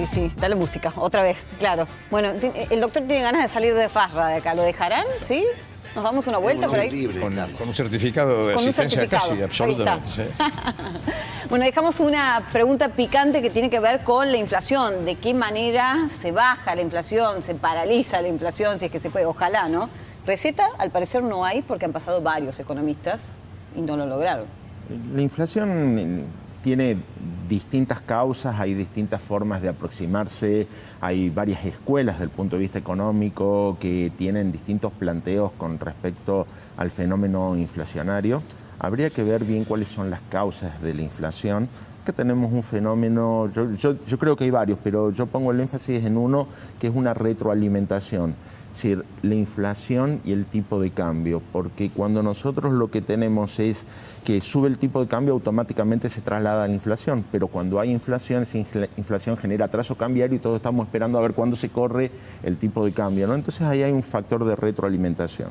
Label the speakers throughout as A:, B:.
A: sí, está la música, otra vez, claro. Bueno, el doctor tiene ganas de salir de farra de acá, ¿lo dejarán? ¿Sí? ¿Nos damos una vuelta por ahí?
B: Libre,
C: Con un certificado de asistencia casi, absolutamente. Sí.
A: Bueno, dejamos una pregunta picante que tiene que ver con la inflación. ¿De qué manera se baja la inflación, se paraliza la inflación, si es que se puede? Ojalá, ¿no? Receta, al parecer, no hay porque han pasado varios economistas y no lo lograron.
D: La inflación tiene distintas causas, hay distintas formas de aproximarse, hay varias escuelas desde el punto de vista económico que tienen distintos planteos con respecto al fenómeno inflacionario. Habría que ver bien cuáles son las causas de la inflación. Que tenemos un fenómeno, yo creo que hay varios, pero yo pongo el énfasis en uno que es una retroalimentación. Es decir, la inflación y el tipo de cambio, porque cuando nosotros lo que tenemos es que sube el tipo de cambio, automáticamente se traslada a la inflación, pero cuando hay inflación, esa inflación genera atraso cambiario y todos estamos esperando a ver cuándo se corre el tipo de cambio, ¿no? Entonces ahí hay un factor de retroalimentación.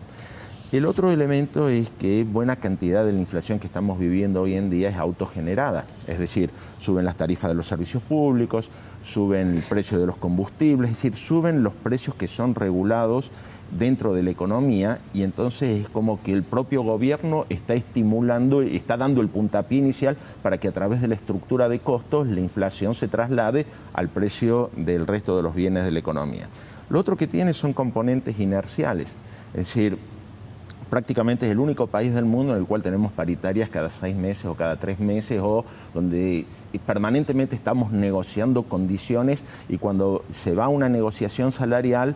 D: El otro elemento es que buena cantidad de la inflación que estamos viviendo hoy en día es autogenerada, es decir, suben las tarifas de los servicios públicos, suben el precio de los combustibles, es decir, suben los precios que son regulados dentro de la economía y entonces es como que el propio gobierno está estimulando, está dando el puntapié inicial para que a través de la estructura de costos la inflación se traslade al precio del resto de los bienes de la economía. Lo otro que tiene son componentes inerciales, es decir, prácticamente es el único país del mundo en el cual tenemos paritarias cada 6 meses o cada 3 meses o donde permanentemente estamos negociando condiciones y cuando se va a una negociación salarial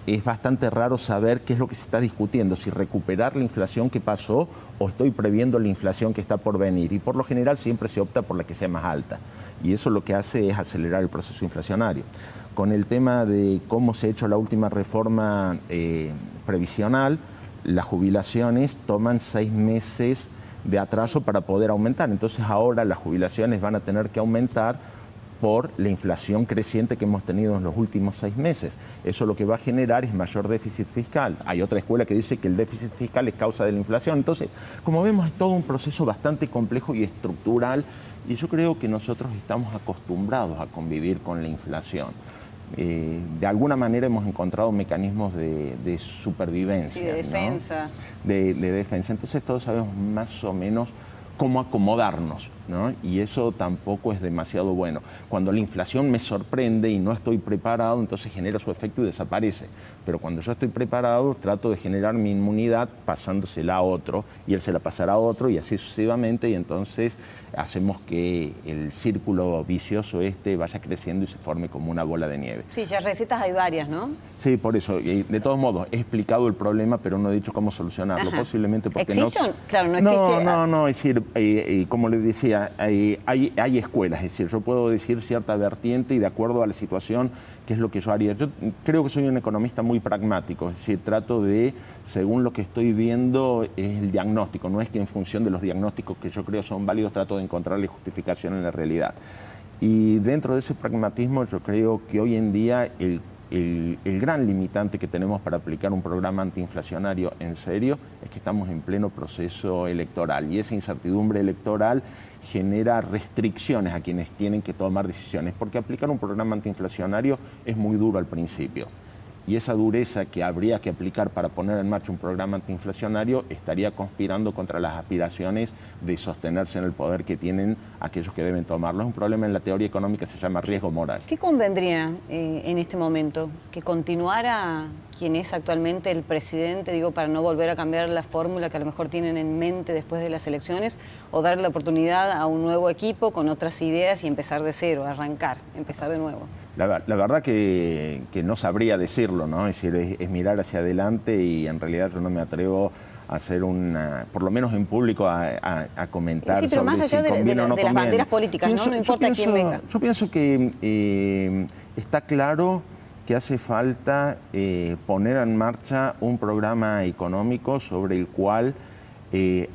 D: es bastante raro saber qué es lo que se está discutiendo, si recuperar la inflación que pasó o estoy previendo la inflación que está por venir y por lo general siempre se opta por la que sea más alta y eso lo que hace es acelerar el proceso inflacionario. Con el tema de cómo se ha hecho la última reforma previsional, las jubilaciones toman 6 meses de atraso para poder aumentar. Entonces ahora las jubilaciones van a tener que aumentar por la inflación creciente que hemos tenido en los últimos 6 meses. Eso lo que va a generar es mayor déficit fiscal. Hay otra escuela que dice que el déficit fiscal es causa de la inflación. Entonces, como vemos, es todo un proceso bastante complejo y estructural y yo creo que nosotros estamos acostumbrados a convivir con la inflación. De alguna manera hemos encontrado mecanismos de supervivencia.
A: Sí, de defensa.
D: ¿No? De defensa. Entonces todos sabemos más o menos cómo acomodarnos, ¿no? Y eso tampoco es demasiado bueno. Cuando la inflación me sorprende y no estoy preparado, entonces genera su efecto y desaparece. Pero cuando yo estoy preparado, trato de generar mi inmunidad pasándosela a otro y él se la pasará a otro y así sucesivamente y entonces hacemos que el círculo vicioso vaya creciendo y se forme como una bola de nieve.
A: Sí, ya recetas hay varias, ¿no?
D: Sí, por eso. Y de todos modos, he explicado el problema, pero no he dicho cómo solucionarlo.
A: Ajá.
D: Posiblemente porque
A: ¿Existe? Claro, no existe.
D: No, es decir, como les decía, hay escuelas, es decir, yo puedo decir cierta vertiente y de acuerdo a la situación, qué es lo que yo haría. Yo creo que soy un economista muy pragmático, es decir, trato de, según lo que estoy viendo, es el diagnóstico, no es que en función de los diagnósticos que yo creo son válidos, trato de encontrarle justificación en la realidad. Y dentro de ese pragmatismo yo creo que hoy en día el gran limitante que tenemos para aplicar un programa antiinflacionario en serio es que estamos en pleno proceso electoral y esa incertidumbre electoral genera restricciones a quienes tienen que tomar decisiones, porque aplicar un programa antiinflacionario es muy duro al principio. Y esa dureza que habría que aplicar para poner en marcha un programa antiinflacionario estaría conspirando contra las aspiraciones de sostenerse en el poder que tienen aquellos que deben tomarlo. Es un problema en la teoría económica, se llama riesgo moral.
A: ¿Qué convendría en este momento? ¿Que continuara quien es actualmente el presidente, digo, para no volver a cambiar la fórmula que a lo mejor tienen en mente después de las elecciones, o darle la oportunidad a un nuevo equipo con otras ideas y empezar de cero, arrancar, empezar de nuevo?
D: La verdad que no sabría decirlo, ¿no? Es decir, es mirar hacia adelante y en realidad yo no me atrevo a hacer por lo menos en público, a comentar
A: sí, pero
D: sobre
A: más allá
D: si conviene o no
A: de las
D: conviene.
A: banderas políticas, no importa quién venga.
D: Yo pienso que está claro que hace falta poner en marcha un programa económico sobre el cual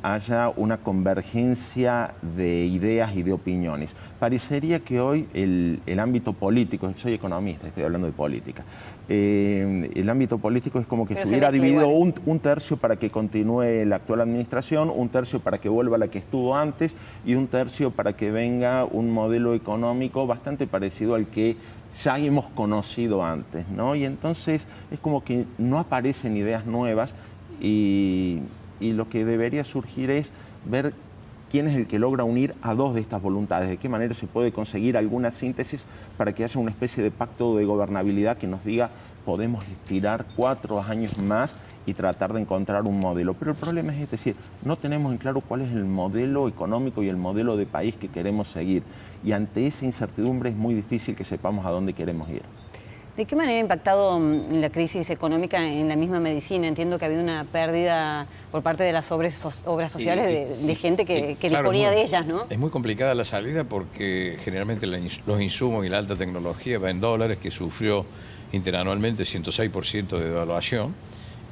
D: haya una convergencia de ideas y de opiniones. Parecería que hoy el ámbito político, soy economista, estoy hablando de política, el ámbito político es como que estuviera dividido un tercio para que continúe la actual administración, un tercio para que vuelva la que estuvo antes y un tercio para que venga un modelo económico bastante parecido al que ya hemos conocido antes, ¿no? Y entonces es como que no aparecen ideas nuevas y lo que debería surgir es ver quién es el que logra unir a dos de estas voluntades, de qué manera se puede conseguir alguna síntesis para que haya una especie de pacto de gobernabilidad que nos diga podemos estirar 4 años más y tratar de encontrar un modelo. Pero el problema es decir, no tenemos en claro cuál es el modelo económico y el modelo de país que queremos seguir. Y ante esa incertidumbre es muy difícil que sepamos a dónde queremos ir.
A: ¿De qué manera ha impactado la crisis económica en la misma medicina? Entiendo que ha habido una pérdida por parte de las obras sociales de gente que disponía de ellas, ¿no?
C: Es muy complicada la salida porque generalmente los insumos y la alta tecnología va en dólares, que sufrió interanualmente 106% de devaluación,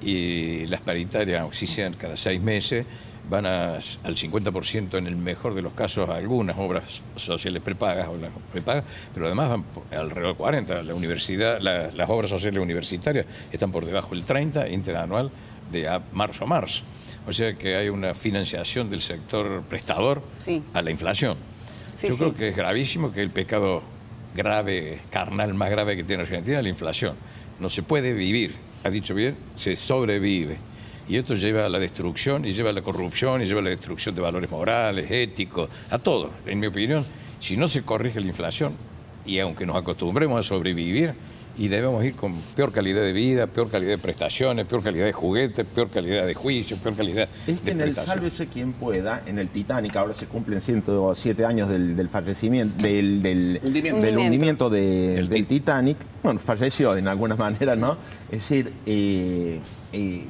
C: y las paritarias, aunque sí sean cada 6 meses, van al 50% en el mejor de los casos a algunas obras sociales prepagas o las prepagas, pero además van alrededor del 40%. La universidad, las obras sociales universitarias están por debajo del 30% interanual de marzo a marzo. O sea que hay una financiación del sector prestador a la inflación. Yo creo que es gravísimo, que el pecado grave, carnal más grave que tiene Argentina es la inflación. No se puede vivir, ha dicho bien, se sobrevive. Y esto lleva a la destrucción, y lleva a la corrupción, y lleva a la destrucción de valores morales, éticos, a todo. En mi opinión, si no se corrige la inflación, y aunque nos acostumbremos a sobrevivir, y debemos ir con peor calidad de vida, peor calidad de prestaciones, peor calidad de juguetes, peor calidad de juicio, peor calidad
D: es que
C: de
D: en el Sálvese quien pueda, en el Titanic, ahora se cumplen 107 años del fallecimiento, del hundimiento del Titanic. Bueno, falleció de alguna manera, ¿no? Es decir,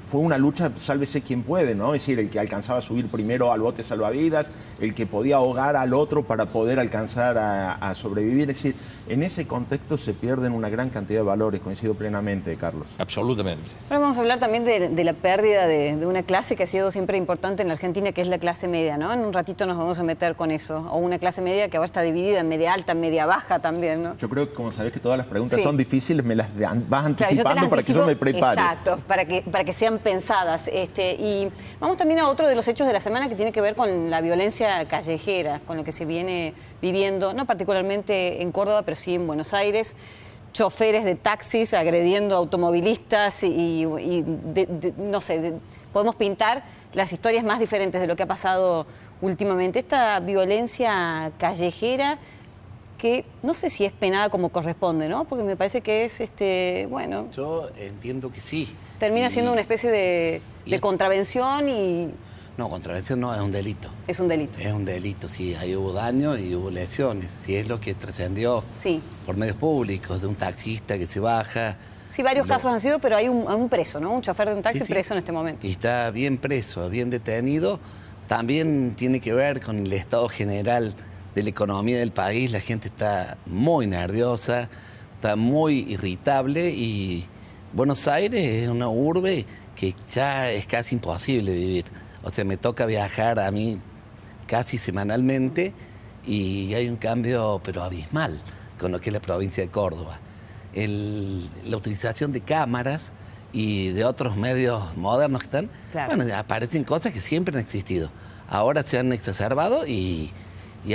D: fue una lucha, sálvese quien puede, ¿no? Es decir, el que alcanzaba a subir primero al bote salvavidas, el que podía ahogar al otro para poder alcanzar a sobrevivir. Es decir, en ese contexto se pierden una gran cantidad de valores, coincido plenamente, Carlos.
C: Absolutamente.
A: Ahora vamos a hablar también de la pérdida de una clase que ha sido siempre importante en la Argentina, que es la clase media, ¿no? En un ratito nos vamos a meter con eso. O una clase media que ahora está dividida en media alta, media baja también, ¿no?
D: Yo creo que como sabés que todas las preguntas son difíciles, me las vas anticipando para que yo me prepare.
A: Exacto, para que sean pensadas. Y vamos también a otro de los hechos de la semana que tiene que ver con la violencia callejera, con lo que se viene viviendo, no particularmente en Córdoba, pero sí en Buenos Aires. Choferes de taxis agrediendo automovilistas no sé, podemos pintar las historias más diferentes de lo que ha pasado últimamente. Esta violencia callejera que no sé si es penada como corresponde, ¿no? Porque me parece que es, bueno...
B: Yo entiendo que sí.
A: Termina siendo una especie de contravención y...
B: No, contravención no, es un delito.
A: Es un delito.
B: Es un delito, sí. Ahí hubo daño y hubo lesiones. Si es lo que trascendió por medios públicos, de un taxista que se baja...
A: Sí, varios casos han sido, pero hay un preso, ¿no? Un chofer de un taxi preso en este momento.
B: Y está bien preso, bien detenido. También tiene que ver con el estado general de la economía del país. La gente está muy nerviosa, está muy irritable y Buenos Aires es una urbe que ya es casi imposible vivir. O sea, me toca viajar a mí casi semanalmente y hay un cambio, pero abismal, con lo que es la provincia de Córdoba. La utilización de cámaras y de otros medios modernos que están, bueno, aparecen cosas que siempre han existido. Ahora se han exacerbado y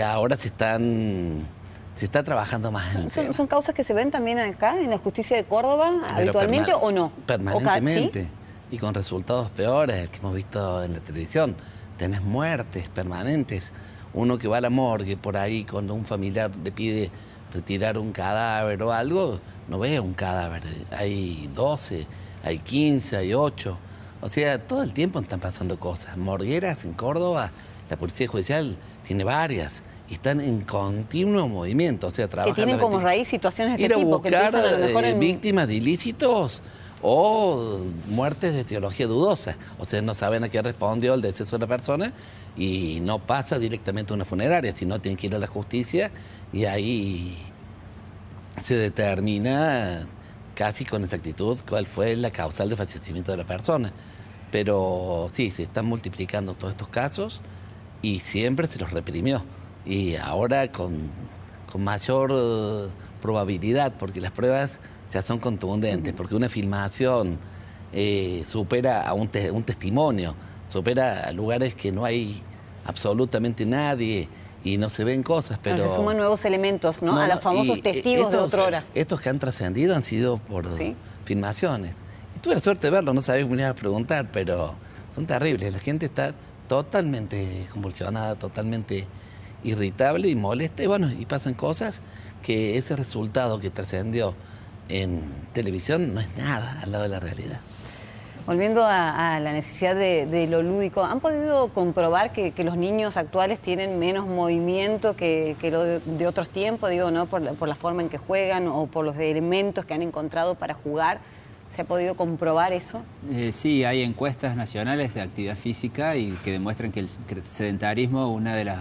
B: ahora se está trabajando más en el tema.
A: ¿Son causas que se ven también acá, en la justicia de Córdoba, habitualmente o no?
B: Permanentemente. Y con resultados peores que hemos visto en la televisión. Tenés muertes permanentes. Uno que va a la morgue por ahí cuando un familiar le pide retirar un cadáver o algo, no ve un cadáver. Hay 12, hay 15, hay 8. O sea, todo el tiempo están pasando cosas. Morgueras en Córdoba, la Policía Judicial tiene varias y están en continuo movimiento. O sea, trabajan.
A: Que tienen como raíz situaciones de este tipo.
B: Ir a buscar víctimas de ilícitos o muertes de teología dudosa. O sea, no saben a qué respondió el deceso de la persona y no pasa directamente a una funeraria, sino tienen que ir a la justicia y ahí se determina casi con exactitud cuál fue la causal de fallecimiento de la persona. Pero sí, se están multiplicando todos estos casos y siempre se los reprimió. Y ahora con mayor probabilidad, porque las pruebas ya son contundentes, porque una filmación supera a un testimonio, supera a lugares que no hay absolutamente nadie, y no se ven cosas, pero...
A: Se suman nuevos elementos, ¿no? A los famosos testigos de otrora.
B: Estos que han trascendido han sido por filmaciones. Y tuve la suerte de verlo, no sabía qué me ibas a preguntar, pero son terribles. La gente está totalmente convulsionada, totalmente irritable y molesta, y bueno, y pasan cosas que ese resultado que trascendió en televisión no es nada al lado de la realidad.
A: Volviendo a la necesidad de lo lúdico, ¿han podido comprobar que los niños actuales tienen menos movimiento que lo de otros tiempos? Digo, ¿no? Por la forma en que juegan o por los elementos que han encontrado para jugar. ¿Se ha podido comprobar eso?
E: Sí, hay encuestas nacionales de actividad física y que demuestran que el sedentarismo es una de las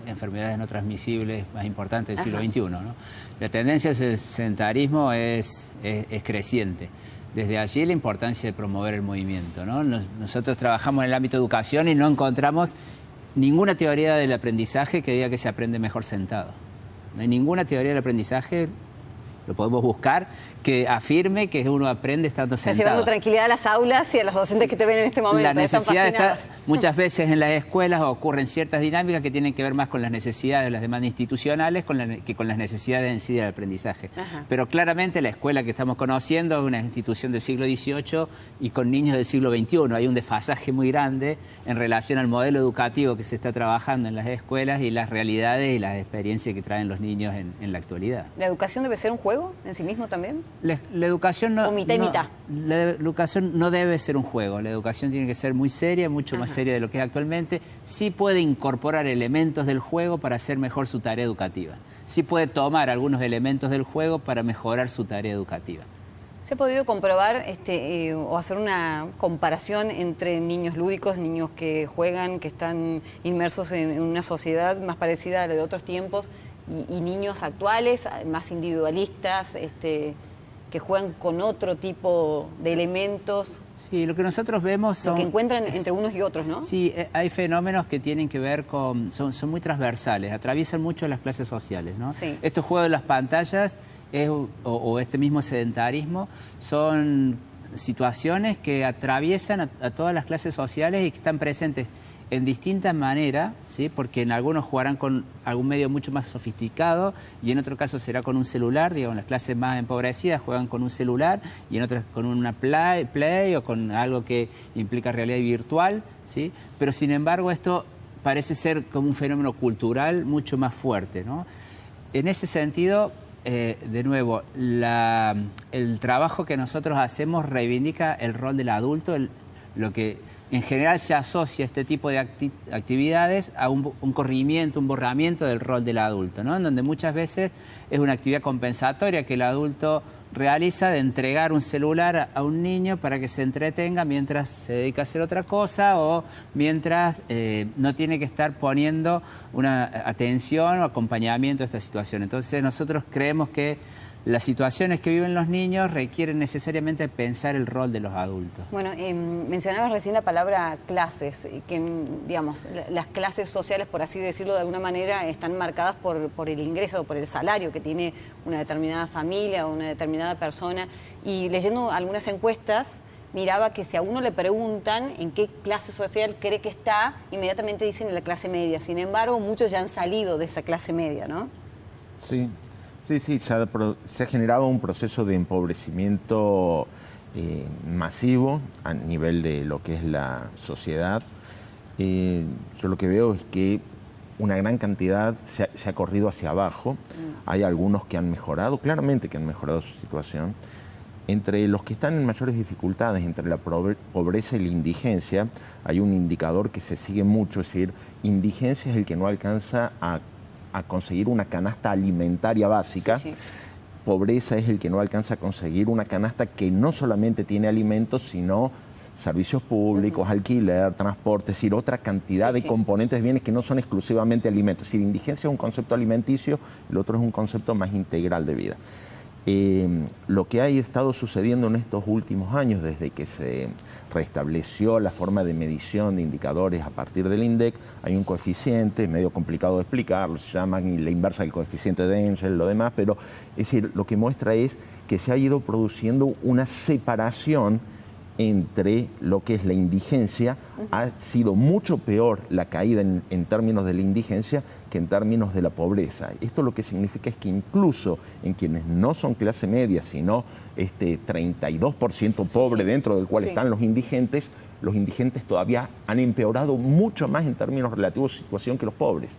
E: enfermedades no transmisibles más importantes del siglo XXI, ¿no? La tendencia al sedentarismo es creciente. Desde allí la importancia de promover el movimiento, ¿no? Nosotros trabajamos en el ámbito de educación y no encontramos ninguna teoría del aprendizaje que diga que se aprende mejor sentado. No hay ninguna teoría del aprendizaje, lo podemos buscar, que afirme que uno aprende estando sentado.
A: Está llevando tranquilidad a las aulas y a los docentes que te ven en este momento.
E: La necesidad está, muchas veces en las escuelas ocurren ciertas dinámicas que tienen que ver más con las necesidades de las demandas institucionales que con las necesidades en sí del aprendizaje. Pero claramente la escuela que estamos conociendo es una institución del siglo XVIII y con niños del siglo XXI. Hay un desfasaje muy grande en relación al modelo educativo que se está trabajando en las escuelas y las realidades y las experiencias que traen los niños en la actualidad.
A: ¿La educación debe ser un juego en sí mismo también?
E: La educación no...
A: ¿O mitad y mitad?
E: La educación no debe ser un juego. La educación tiene que ser muy seria, mucho más seria de lo que es actualmente. Sí puede incorporar elementos del juego para hacer mejor su tarea educativa. Sí puede tomar algunos elementos del juego para mejorar su tarea educativa.
A: ¿Se ha podido comprobar o hacer una comparación entre niños lúdicos, niños que juegan, que están inmersos en una sociedad más parecida a la de otros tiempos, y niños actuales, más individualistas, que juegan con otro tipo de elementos?
E: Sí, lo que nosotros vemos son...
A: Lo que encuentran entre unos y otros, ¿no?
E: Sí, hay fenómenos que tienen que ver con... Son muy transversales, atraviesan mucho las clases sociales, ¿no?
A: Sí.
E: Estos juegos de las pantallas o este mismo sedentarismo son situaciones que atraviesan a todas las clases sociales y que están presentes en distintas maneras, ¿sí? Porque en algunos jugarán con algún medio mucho más sofisticado y en otro caso será con un celular. Digamos, las clases más empobrecidas juegan con un celular y en otras con una play o con algo que implica realidad virtual, ¿sí? Pero sin embargo esto parece ser como un fenómeno cultural mucho más fuerte, ¿no? En ese sentido, de nuevo, el trabajo que nosotros hacemos reivindica el rol del adulto, lo que en general se asocia este tipo de actividades a un corrimiento, un borramiento del rol del adulto, ¿no? En donde muchas veces es una actividad compensatoria que el adulto realiza de entregar un celular a un niño para que se entretenga mientras se dedica a hacer otra cosa o mientras no tiene que estar poniendo una atención o acompañamiento a esta situación. Entonces nosotros creemos que las situaciones que viven los niños requieren necesariamente pensar el rol de los adultos.
A: Bueno, mencionabas recién la palabra clases, que digamos, las clases sociales, por así decirlo de alguna manera, están marcadas por el ingreso, por el salario que tiene una determinada familia o una determinada persona. Y leyendo algunas encuestas, miraba que si a uno le preguntan en qué clase social cree que está, inmediatamente dicen en la clase media. Sin embargo, muchos ya han salido de esa clase media, ¿no?
D: Sí. Sí, se ha generado un proceso de empobrecimiento masivo a nivel de lo que es la sociedad. Yo lo que veo es que una gran cantidad se ha corrido hacia abajo. Hay algunos que han mejorado, claramente que han mejorado su situación. Entre los que están en mayores dificultades, entre la pobreza y la indigencia, hay un indicador que se sigue mucho, es decir, indigencia es el que no alcanza a conseguir una canasta alimentaria básica. Sí. Pobreza es el que no alcanza a conseguir una canasta que no solamente tiene alimentos, sino servicios públicos, alquiler, transporte, es decir, otra cantidad de componentes de bienes que no son exclusivamente alimentos. Es decir, indigencia es un concepto alimenticio, el otro es un concepto más integral de vida. Lo que ha estado sucediendo en estos últimos años, desde que se restableció la forma de medición de indicadores a partir del INDEC, hay un coeficiente, medio complicado de explicarlo, se llaman la inversa del coeficiente de Engel, lo demás, pero es decir, lo que muestra es que se ha ido produciendo una separación entre lo que es la indigencia. Ha sido mucho peor la caída en términos de la indigencia que en términos de la pobreza. Esto lo que significa es que incluso en quienes no son clase media, sino 32% pobre, dentro del cual están los indigentes todavía han empeorado mucho más en términos relativos a su situación que los pobres.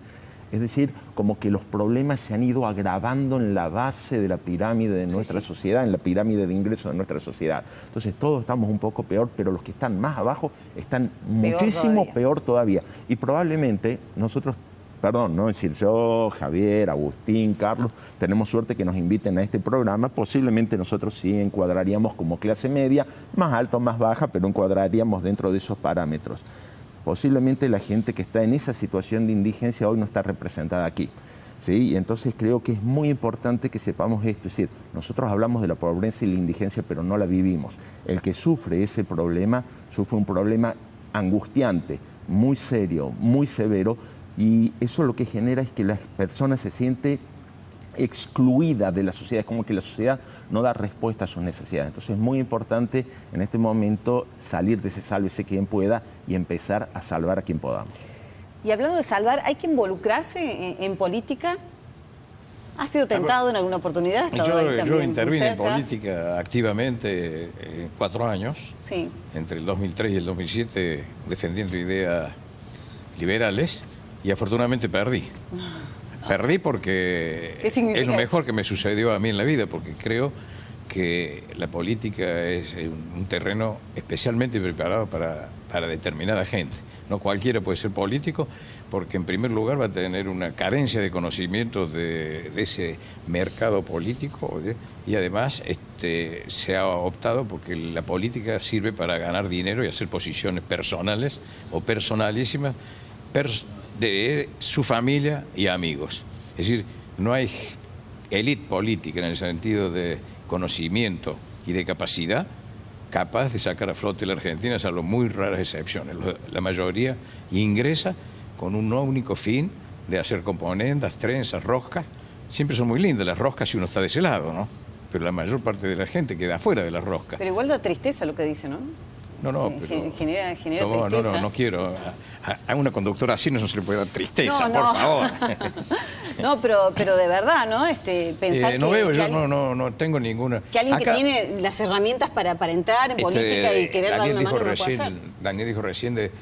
D: Es decir, como que los problemas se han ido agravando en la base de la pirámide de nuestra sociedad, en la pirámide de ingresos de nuestra sociedad. Entonces todos estamos un poco peor, pero los que están más abajo están muchísimo peor todavía. Y probablemente nosotros, no decir yo, Javier, Agustín, Carlos, tenemos suerte que nos inviten a este programa. Posiblemente nosotros sí encuadraríamos como clase media, más alta o más baja, pero encuadraríamos dentro de esos parámetros. Posiblemente la gente que está en esa situación de indigencia hoy no está representada aquí, ¿sí? Y entonces creo que es muy importante que sepamos esto. Es decir, nosotros hablamos de la pobreza y la indigencia, pero no la vivimos. El que sufre ese problema, sufre un problema angustiante, muy serio, muy severo, y eso lo que genera es que la persona se siente excluida de la sociedad, es como que la sociedad no da respuesta a sus necesidades. Entonces es muy importante en este momento salir de ese sálvese quien pueda y empezar a salvar a quien podamos.
A: Y hablando de salvar, ¿hay que involucrarse en política? ¿Ha sido tentado en alguna oportunidad?
C: Yo intervine en política activamente 4 años, entre el 2003 y el 2007, defendiendo ideas liberales, y afortunadamente perdí. Perdí porque es lo mejor que me sucedió a mí en la vida, porque creo que la política es un terreno especialmente preparado para determinada gente. No cualquiera puede ser político, porque en primer lugar va a tener una carencia de conocimientos de ese mercado político, y además se ha optado porque la política sirve para ganar dinero y hacer posiciones personales o personalísimas de su familia y amigos. Es decir, no hay élite política en el sentido de conocimiento y de capacidad capaz de sacar a flote la Argentina, salvo muy raras excepciones. La mayoría ingresa con un único fin de hacer componendas, trenzas, roscas. Siempre son muy lindas las roscas si uno está de ese lado, ¿no? Pero la mayor parte de la gente queda afuera de las roscas.
A: Pero igual da tristeza lo que dice, ¿no?
C: No, pero...
A: Genera tristeza.
C: No quiero. A una conductora así no se le puede dar tristeza, por favor.
A: No, pero de verdad, ¿no? Pensar
C: no tengo ninguna...
A: Que alguien que tiene las herramientas para entrar en política y querer darle una mano no puede hacer.
C: Daniel dijo recién de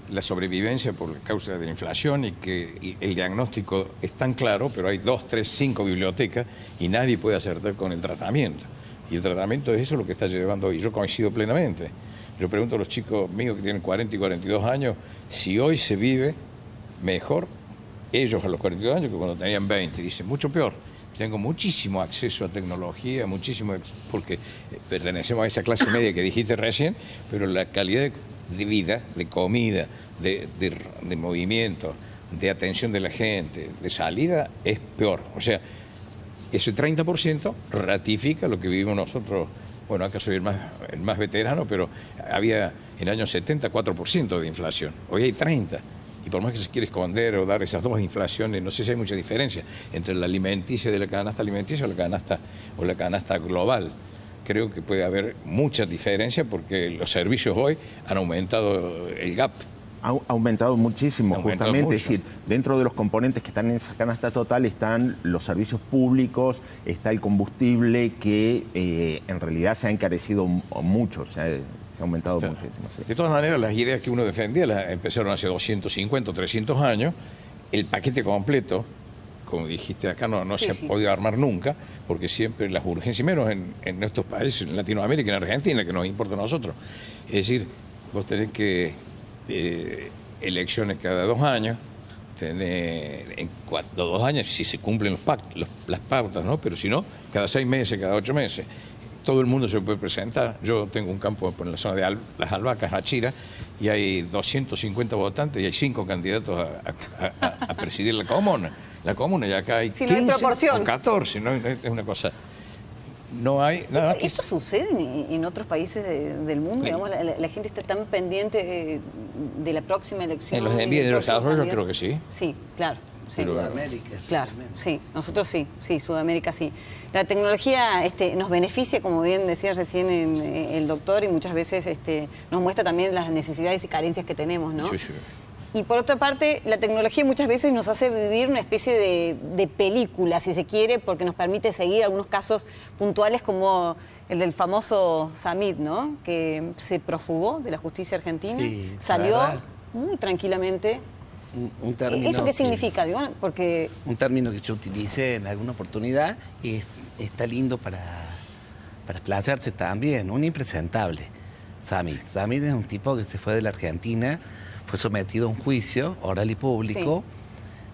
C: la sobrevivencia por causa de la inflación y que el diagnóstico es tan claro, pero hay 2, 3, 5 bibliotecas y nadie puede acertar con el tratamiento. Y el tratamiento es eso lo que está llevando hoy. Yo coincido plenamente. Yo pregunto a los chicos míos que tienen 40 y 42 años si hoy se vive mejor ellos a los 42 años que cuando tenían 20. Dicen, mucho peor. Tengo muchísimo acceso a tecnología, porque pertenecemos a esa clase media que dijiste recién, pero la calidad de vida, de comida, de movimiento, de atención de la gente, de salida, es peor. O sea, ese 30% ratifica lo que vivimos nosotros. Bueno, acá soy el más veterano, pero había en el año 70 4% de inflación. Hoy hay 30%. Y por más que se quiere esconder o dar esas dos inflaciones, no sé si hay mucha diferencia entre la alimenticia de la canasta alimenticia o la canasta global. Creo que puede haber mucha diferencia porque los servicios hoy han aumentado el gap.
D: Ha aumentado muchísimo, justamente. Mucho. Es decir, dentro de los componentes que están en esa canasta total están los servicios públicos, está el combustible que en realidad se ha encarecido mucho, se ha aumentado muchísimo. Sí.
C: De todas maneras, las ideas que uno defendía las empezaron hace 250 o 300 años. El paquete completo, como dijiste acá, no se ha podido armar nunca, porque siempre las urgencias, menos en estos países, en Latinoamérica y en Argentina, que nos importa a nosotros. Es decir, vos tenés que... elecciones cada 2 años, en 2 años si se cumplen las pautas, ¿no? Pero si no, cada 6 meses, cada 8 meses. Todo el mundo se puede presentar. Yo tengo un campo en la zona de Las Albahacas, Achira, y hay 250 votantes y hay 5 candidatos a presidir la comuna. La comuna, y acá hay 15 o 14, ¿no? Es una cosa... No hay nada.
A: ¿Esto sucede en otros países del mundo? Sí. Digamos, la gente está tan pendiente de la próxima elección.
C: En los envíos de los Estados Unidos yo creo que sí.
A: Sí, claro. Sí.
B: Sudamérica.
A: Claro,
B: especialmente.
A: sí, nosotros sí, Sudamérica sí. La tecnología nos beneficia, como bien decía recién el doctor, y muchas veces nos muestra también las necesidades y carencias que tenemos, ¿no?
C: Sí, sí.
A: Y por otra parte, la tecnología muchas veces nos hace vivir una especie de película, si se quiere, porque nos permite seguir algunos casos puntuales como el del famoso Samit, ¿no? Que se profugó de la justicia argentina,
B: Sí,
A: salió
B: ¿verdad?
A: muy tranquilamente.
B: Un término
A: ¿Eso qué significa? Digo, porque
B: Un término que yo utilicé en alguna oportunidad y está lindo para explayarse también. Un impresentable. Samit. Samit es un tipo que se fue de la Argentina, fue sometido a un juicio oral y público.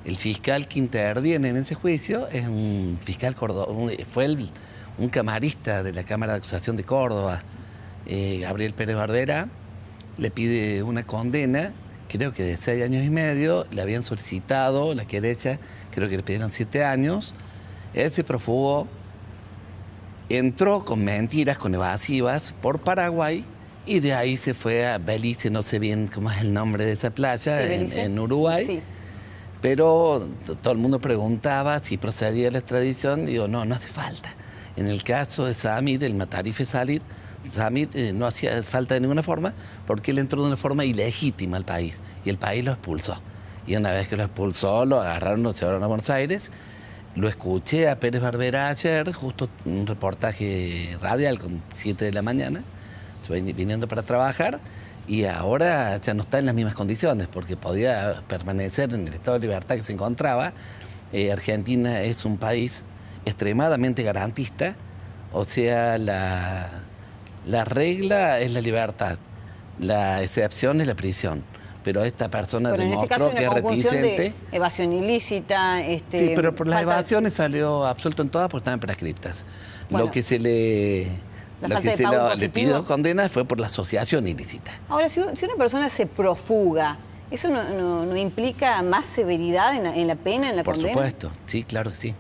B: Sí. El fiscal que interviene en ese juicio es un fiscal cordobés, fue un camarista de la Cámara de Acusación de Córdoba, Gabriel Pérez Barbera, le pide una condena, creo que de 6 años y medio, le habían solicitado la querella, creo que le pidieron 7 años, él se profugó, entró con mentiras, con evasivas, por Paraguay, y de ahí se fue a Belice, no sé bien cómo es el nombre de esa playa,
A: sí,
B: en Uruguay.
A: Sí.
B: Pero todo el mundo preguntaba si procedía la extradición. Digo, no hace falta. En el caso de Samit, el Matarife Samit no hacía falta de ninguna forma porque él entró de una forma ilegítima al país y el país lo expulsó. Y una vez que lo expulsó, lo agarraron, lo llevaron a Buenos Aires. Lo escuché a Pérez Barbera ayer, justo un reportaje radial con 7 de la mañana, viniendo para trabajar. Y ahora ya no está en las mismas condiciones porque podía permanecer en el estado de libertad que se encontraba. Argentina es un país extremadamente garantista, o sea, la regla es la libertad, la excepción es la prisión. Pero esta persona
A: en este caso
B: demostró
A: hay una
B: que es
A: conjunción
B: reticente.
A: de evasión ilícita.
B: Sí, pero por las
A: falta-
B: evasiones salió absuelto en todas porque estaban prescriptas.
A: Bueno.
B: Lo que se le...
A: La
B: Lo
A: falta
B: que
A: de pago
B: le
A: positivo.
B: pidió condena fue por la asociación ilícita.
A: Ahora, si una persona se profuga, ¿eso no implica más severidad en la pena, en la
B: Por
A: condena?
B: supuesto, sí, claro que sí.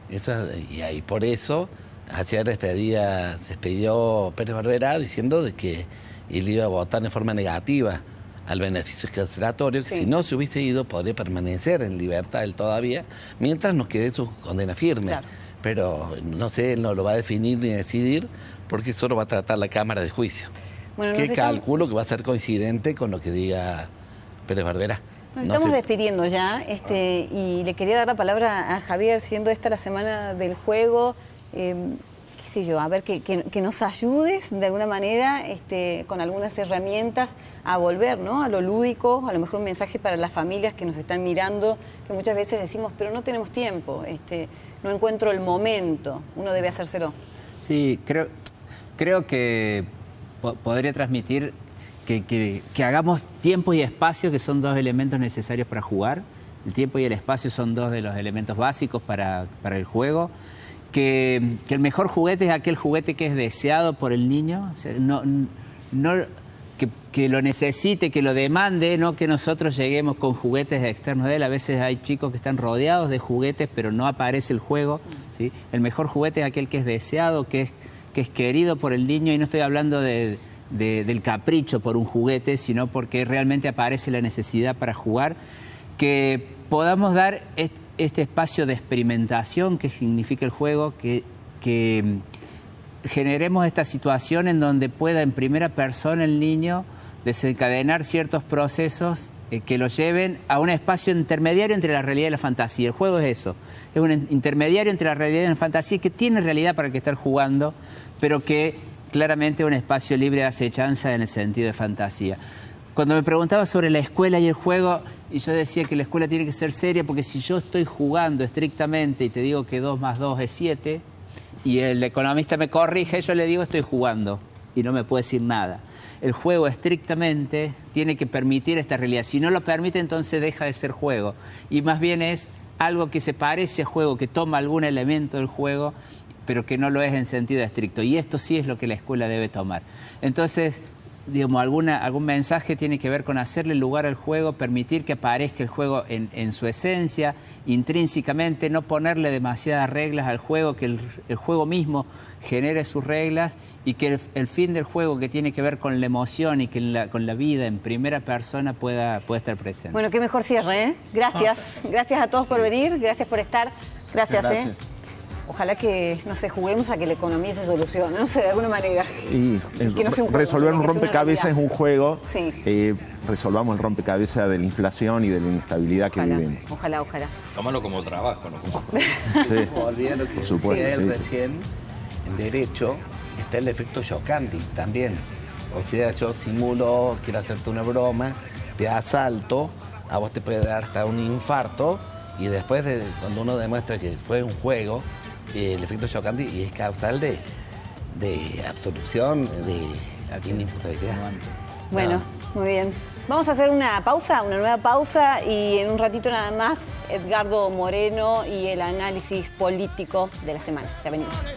B: Y por eso ayer se expidió Pérez Barbera diciendo de que él iba a votar en forma negativa al beneficio carcelatorio, que
A: Sí.
B: si no se hubiese ido podría permanecer en libertad él todavía, mientras nos quede su condena firme.
A: Claro.
B: Pero no sé, él no lo va a definir ni decidir, porque eso lo va a tratar la Cámara de Juicio.
A: Bueno,
B: que
A: nos estamos-
B: calculo que va a ser coincidente con lo que diga Pérez Barbera.
A: Nos
B: No
A: estamos
B: sé.
A: despidiendo ya, y le quería dar la palabra a Javier, siendo esta la semana del juego, qué sé yo, a ver, que nos ayudes de alguna manera con algunas herramientas a volver, ¿no?, a lo lúdico, a lo mejor un mensaje para las familias que nos están mirando, que muchas veces decimos, pero no tenemos tiempo, no encuentro el momento, uno debe hacérselo.
E: Sí, creo que podría transmitir que hagamos tiempo y espacio, que son 2 elementos necesarios para jugar. El tiempo y el espacio son 2 de los elementos básicos para el juego. Que el mejor juguete es aquel juguete que es deseado por el niño, o sea, que lo necesite, que lo demande, no que nosotros lleguemos con juguetes externos de él. A veces hay chicos que están rodeados de juguetes, pero no aparece el juego, ¿sí? El mejor juguete es aquel que es deseado, que es querido por el niño, y no estoy hablando del capricho por un juguete, sino porque realmente aparece la necesidad para jugar. Que podamos dar este espacio de experimentación que significa el juego, que generemos esta situación en donde pueda en primera persona el niño desencadenar ciertos procesos que lo lleven a un espacio intermediario entre la realidad y la fantasía. El juego es eso, es un intermediario entre la realidad y la fantasía, que tiene realidad para el que está jugando, pero que claramente es un espacio libre de acechanza en el sentido de fantasía. Cuando me preguntaba sobre la escuela y el juego, y yo decía que la escuela tiene que ser seria, porque si yo estoy jugando estrictamente y te digo que 2 más 2 es 7, y el economista me corrige, yo le digo estoy jugando y no me puede decir nada. El juego estrictamente tiene que permitir esta realidad. Si no lo permite, entonces deja de ser juego. Y más bien es algo que se parece a juego, que toma algún elemento del juego, pero que no lo es en sentido estricto. Y esto sí es lo que la escuela debe tomar. Entonces, digamos, algún mensaje tiene que ver con hacerle lugar al juego, permitir que aparezca el juego en su esencia, intrínsecamente, no ponerle demasiadas reglas al juego, que el juego mismo genere sus reglas y que el fin del juego, que tiene que ver con la emoción y que con la vida en primera persona pueda estar presente.
A: Bueno, qué mejor cierre, ¿eh? Gracias. Gracias a todos por venir, gracias por estar. Gracias. Ojalá que, no sé, juguemos a que la economía se solucione, no sé, de alguna manera.
D: Y
A: que no sea un juego,
D: resolver un
A: que sea una
D: rompecabezas es
A: realidad.
D: un juego.
A: Sí.
D: Resolvamos el rompecabezas de la inflación y de la inestabilidad que vivimos.
A: Ojalá.
C: Tómalo como trabajo, ¿no?
D: Sí.
B: Olvida lo que
D: Por supuesto,
B: decía él
D: sí, sí.
B: recién, en derecho está el efecto Giocandi también. O sea, yo simulo, quiero hacerte una broma, te asalto, a vos te puede dar hasta un infarto y después cuando uno demuestra que fue un juego, el efecto Giocandi y es causal de absolución, de aquí en imputabilidad.
A: Bueno, muy bien. Vamos a hacer una nueva pausa y en un ratito nada más Edgardo Moreno y el análisis político de la semana. Ya venimos.